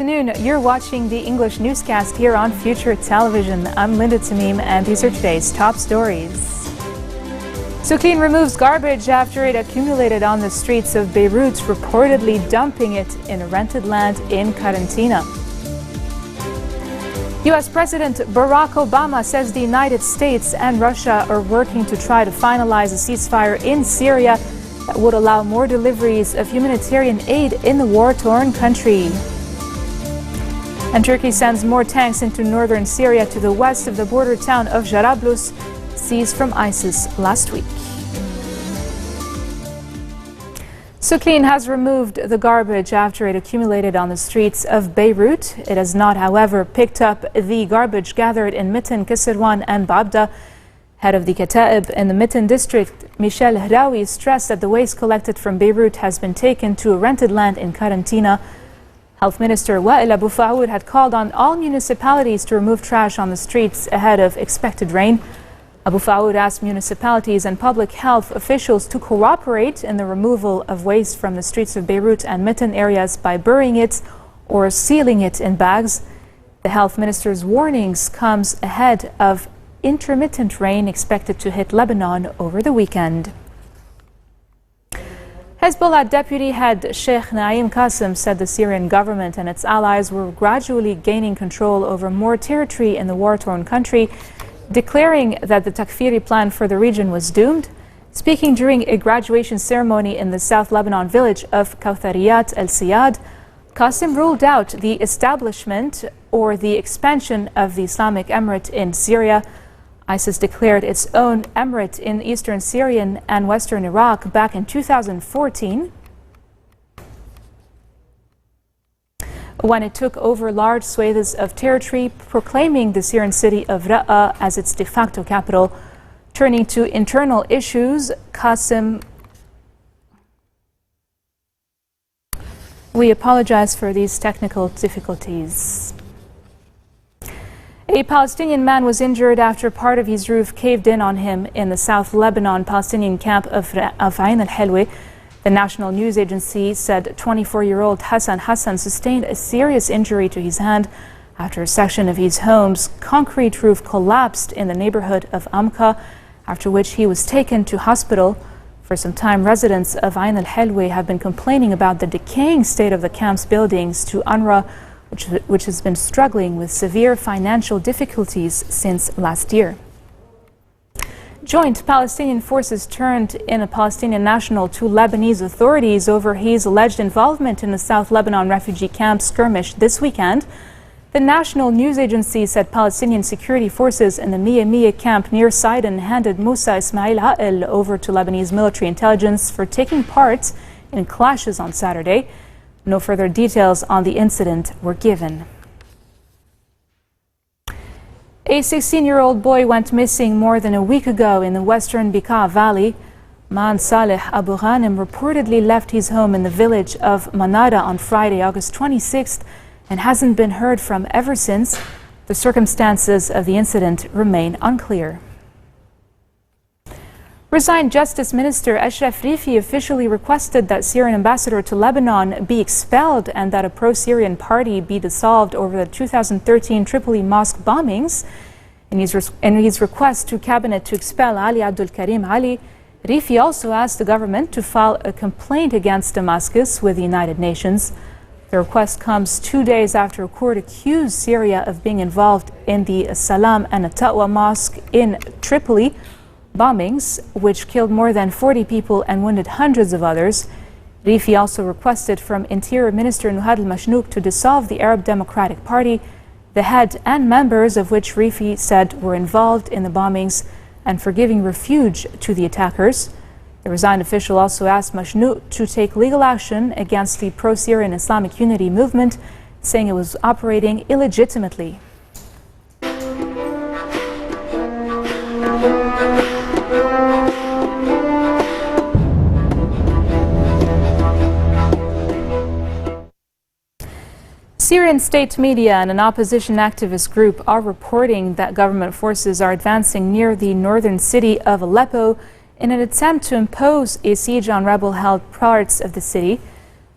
afternoon. You're watching the English newscast here on Future Television. I'm Linda Tamim, and these are today's top stories. Sukin removes garbage after it accumulated on the streets of Beirut, reportedly dumping it in rented land in Karantina. U.S. President Barack Obama says the United States and Russia are working to try to finalize a ceasefire in Syria that would allow more deliveries of humanitarian aid in the war-torn country. And Turkey sends more tanks into northern Syria to the west of the border town of Jarablus, seized from ISIS last week. Sukin has removed the garbage after it accumulated on the streets of Beirut. It has not, however, picked up the garbage gathered in Mitten, Kisirwan and Babda. Head of the Kataib in the Mitten district, Michel Hraoui, stressed that the waste collected from Beirut has been taken to a rented land in Karantina. Health Minister Wael Abu Faoud had called on all municipalities to remove trash on the streets ahead of expected rain. Abu Faoud asked municipalities and public health officials to cooperate in the removal of waste from the streets of Beirut and Mitten areas by burying it or sealing it in bags. The health minister's warnings comes ahead of intermittent rain expected to hit Lebanon over the weekend. Hezbollah deputy head Sheikh Naim Qassem said the Syrian government and its allies were gradually gaining control over more territory in the war-torn country, declaring that the Takfiri plan for the region was doomed. Speaking during a graduation ceremony in the South Lebanon village of Kawthariyat el-Siyad, Qassem ruled out the establishment or the expansion of the Islamic Emirate in Syria. ISIS declared its own emirate in eastern Syria and western Iraq back in 2014, when it took over large swathes of territory, proclaiming the Syrian city of Raqqa as its de facto capital. Turning to internal issues, Qassem... We apologize for these technical difficulties. A Palestinian man was injured after part of his roof caved in on him in the South Lebanon Palestinian camp of Ain al-Helwe. The national news agency said 24-year-old Hassan sustained a serious injury to his hand after a section of his home's concrete roof collapsed in the neighborhood of Amka, after which he was taken to hospital. For some time, residents of Ain al-Helwe have been complaining about the decaying state of the camp's buildings to UNRWA, which has been struggling with severe financial difficulties since last year. Joint Palestinian forces turned in a Palestinian national to Lebanese authorities over his alleged involvement in the South Lebanon refugee camp skirmish this weekend. The national news agency said Palestinian security forces in the Mia camp near Sidon handed Musa Ismail A'el over to Lebanese military intelligence for taking part in clashes on Saturday. No further details on the incident were given. A 16-year-old boy went missing more than a week ago in the western Bekaa Valley. Man Saleh Abu Ghanim reportedly left his home in the village of Manada on Friday, August 26th, and hasn't been heard from ever since. The circumstances of the incident remain unclear. Resigned Justice Minister Ashraf Rifi officially requested that Syrian ambassador to Lebanon be expelled and that a pro-Syrian party be dissolved over the 2013 Tripoli mosque bombings. In his request to cabinet to expel Ali Abdul Karim Ali, Rifi also asked the government to file a complaint against Damascus with the United Nations. The request comes 2 days after a court accused Syria of being involved in the Salam and Taqwa mosque in Tripoli bombings, which killed more than 40 people and wounded hundreds of others. Rifi also requested from Interior Minister Nuhad al-Mashnouk to dissolve the Arab Democratic Party, the head and members of which Rifi said were involved in the bombings, and for giving refuge to the attackers. The resigned official also asked Mashnouk to take legal action against the pro-Syrian Islamic Unity movement, saying it was operating illegitimately. Syrian state media and an opposition activist group are reporting that government forces are advancing near the northern city of Aleppo in an attempt to impose a siege on rebel-held parts of the city.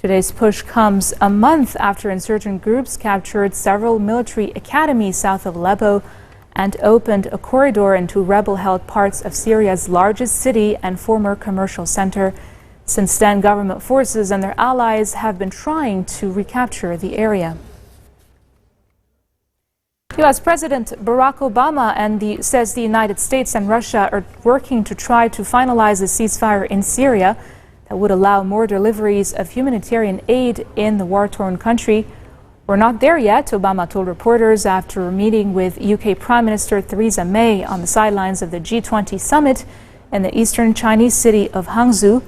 Today's push comes a month after insurgent groups captured several military academies south of Aleppo and opened a corridor into rebel-held parts of Syria's largest city and former commercial center. Since then, government forces and their allies have been trying to recapture the area. U.S. President Barack Obama says the United States and Russia are working to try to finalize a ceasefire in Syria that would allow more deliveries of humanitarian aid in the war-torn country. We're not there yet, Obama told reporters after a meeting with UK Prime Minister Theresa May on the sidelines of the G20 summit in the eastern Chinese city of Hangzhou,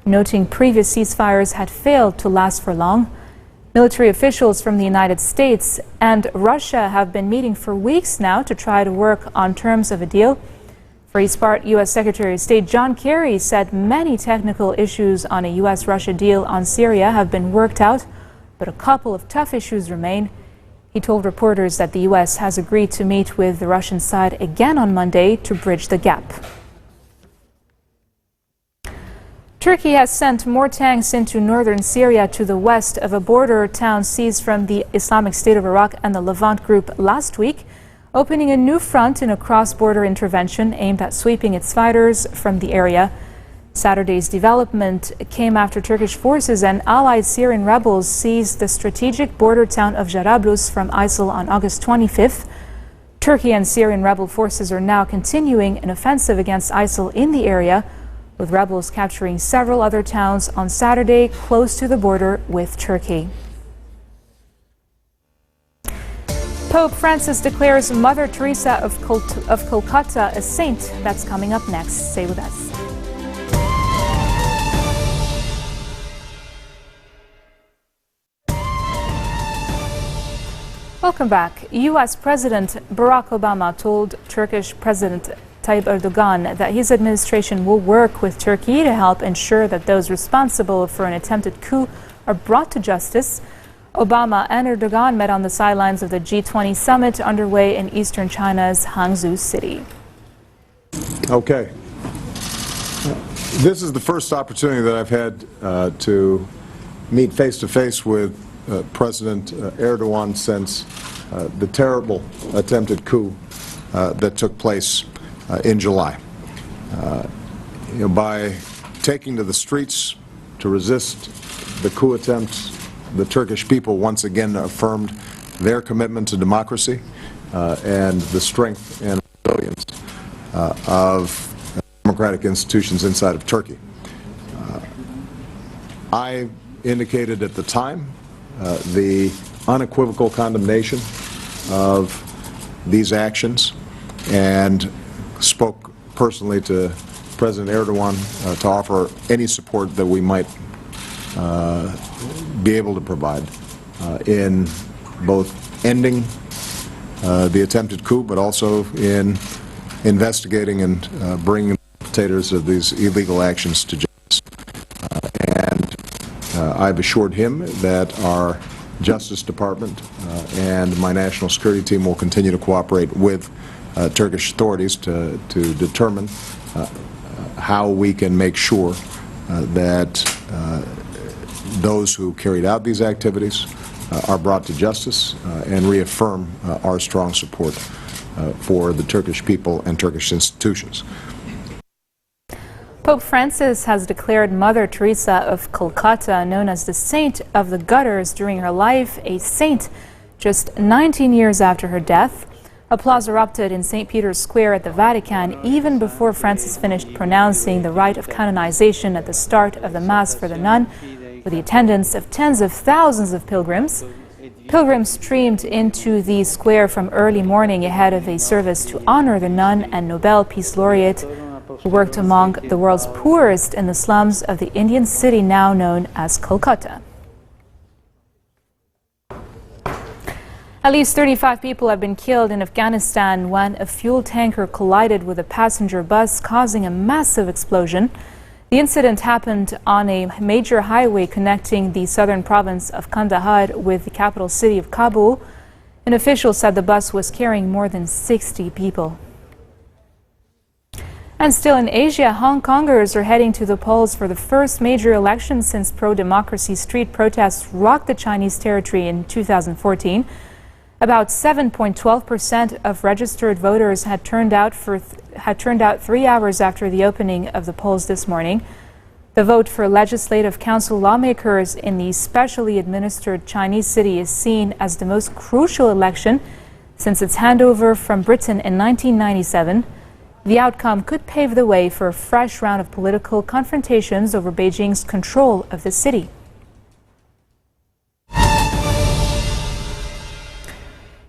noting previous ceasefires had failed to last for long. Military officials from the United States and Russia have been meeting for weeks now to try to work on terms of a deal. For his part, U.S. Secretary of State John Kerry said many technical issues on a U.S.-Russia deal on Syria have been worked out, but a couple of tough issues remain. He told reporters that the U.S. has agreed to meet with the Russian side again on Monday to bridge the gap. Turkey has sent more tanks into northern Syria to the west of a border town seized from the Islamic State of Iraq and the Levant group last week, opening a new front in a cross-border intervention aimed at sweeping its fighters from the area. Saturday's development came after Turkish forces and allied Syrian rebels seized the strategic border town of Jarablus from ISIL on August 25th. Turkey and Syrian rebel forces are now continuing an offensive against ISIL in the area, with rebels capturing several other towns on Saturday close to the border with Turkey. Pope Francis declares Mother Teresa of Kolkata a saint. That's coming up next. Stay with us. Welcome back. U.S. President Barack Obama told Turkish President Tayyip Erdogan that his administration will work with Turkey to help ensure that those responsible for an attempted coup are brought to justice. Obama and Erdogan met on the sidelines of the G20 summit underway in eastern China's Hangzhou city. Okay. This is the first opportunity that I've had to meet face-to-face with President Erdogan since the terrible attempted coup that took place in July. By taking to the streets to resist the coup attempt, the Turkish people once again affirmed their commitment to democracy and the strength and resilience of democratic institutions inside of Turkey. I indicated at the time the unequivocal condemnation of these actions and spoke personally to President Erdogan to offer any support that we might be able to provide in both ending the attempted coup, but also in investigating and bringing the perpetrators of these illegal actions to justice. I've assured him that our Justice Department and my national security team will continue to cooperate with Turkish authorities to determine how we can make sure that those who carried out these activities are brought to justice and reaffirm our strong support for the Turkish people and Turkish institutions. Pope Francis has declared Mother Teresa of Kolkata, known as the Saint of the Gutters during her life, a saint just 19 years after her death. Applause erupted in St. Peter's Square at the Vatican even before Francis finished pronouncing the rite of canonization at the start of the Mass for the nun, with the attendance of tens of thousands of pilgrims. Pilgrims streamed into the square from early morning ahead of a service to honor the nun and Nobel Peace Laureate who worked among the world's poorest in the slums of the Indian city now known as Kolkata. At least 35 people have been killed in Afghanistan when a fuel tanker collided with a passenger bus, causing a massive explosion. The incident happened on a major highway connecting the southern province of Kandahar with the capital city of Kabul. An official said the bus was carrying more than 60 people. And still in Asia, Hong Kongers are heading to the polls for the first major election since pro-democracy street protests rocked the Chinese territory in 2014. About 7.12% of registered voters had turned out 3 hours after the opening of the polls this morning. The vote for Legislative Council lawmakers in the specially administered Chinese city is seen as the most crucial election since its handover from Britain in 1997. The outcome could pave the way for a fresh round of political confrontations over Beijing's control of the city.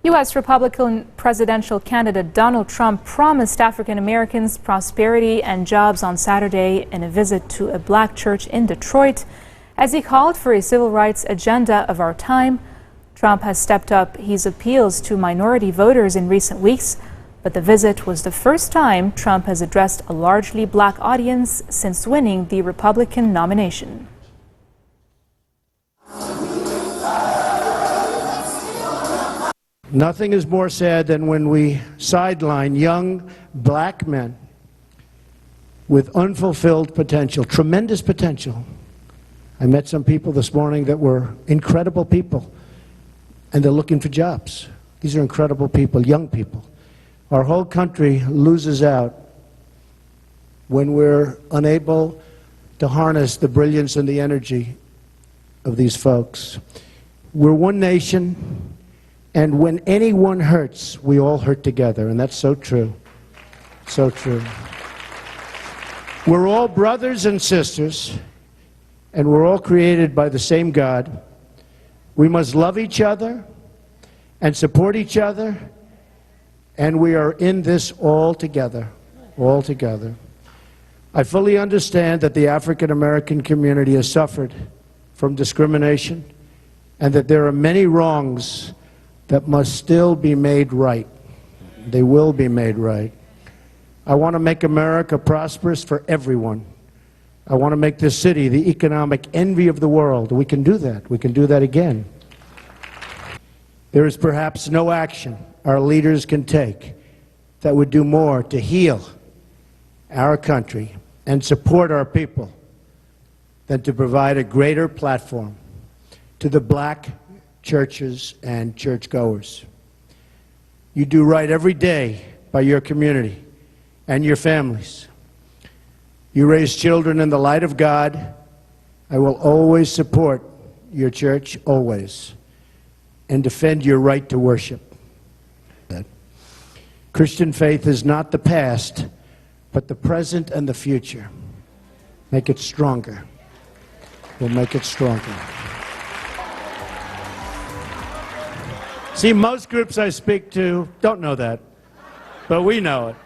U.S. Republican presidential candidate Donald Trump promised African Americans prosperity and jobs on Saturday in a visit to a black church in Detroit. As he called for a civil rights agenda of our time, Trump has stepped up his appeals to minority voters in recent weeks, but the visit was the first time Trump has addressed a largely black audience since winning the Republican nomination. Nothing is more sad than when we sideline young black men with unfulfilled potential, tremendous potential. I met some people this morning that were incredible people, and they're looking for jobs. These are incredible people, young people. Our whole country loses out when we're unable to harness the brilliance and the energy of these folks. We're one nation. And when anyone hurts, we all hurt together, and that's so true, so true. We're all brothers and sisters, and we're all created by the same God. We must love each other and support each other, and we are in this all together, all together. I fully understand that the African American community has suffered from discrimination, and that there are many wrongs that must still be made right. They will be made right. I want to make America prosperous for everyone. I want to make this city the economic envy of the world. We can do that. We can do that again. There is perhaps no action our leaders can take that would do more to heal our country and support our people than to provide a greater platform to the black churches and churchgoers. You do right every day by your community and your families. You raise children in the light of God. I will always support your church, always, and defend your right to worship. Christian faith is not the past, but the present and the future. Make it stronger. We'll make it stronger. See, most groups I speak to don't know that, but we know it.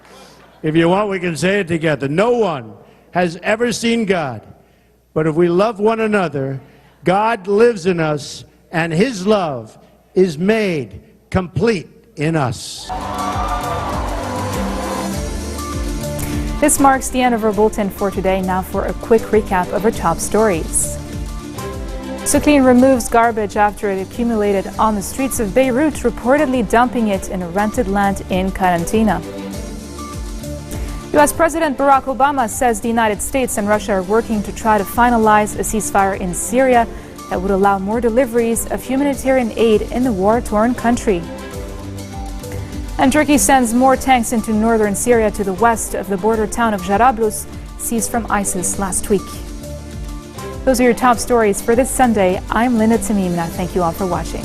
If you want, we can say it together. No one has ever seen God, but if we love one another, God lives in us, and His love is made complete in us. This marks the end of our bulletin for today. Now for a quick recap of our top stories. Suclean removes garbage after it accumulated on the streets of Beirut, reportedly dumping it in a rented land in Karantina. U.S. President Barack Obama says the United States and Russia are working to try to finalize a ceasefire in Syria that would allow more deliveries of humanitarian aid in the war-torn country. And Turkey sends more tanks into northern Syria to the west of the border town of Jarablus, seized from ISIS last week. Those are your top stories for this Sunday. I'm Linda Tamim, and I thank you all for watching.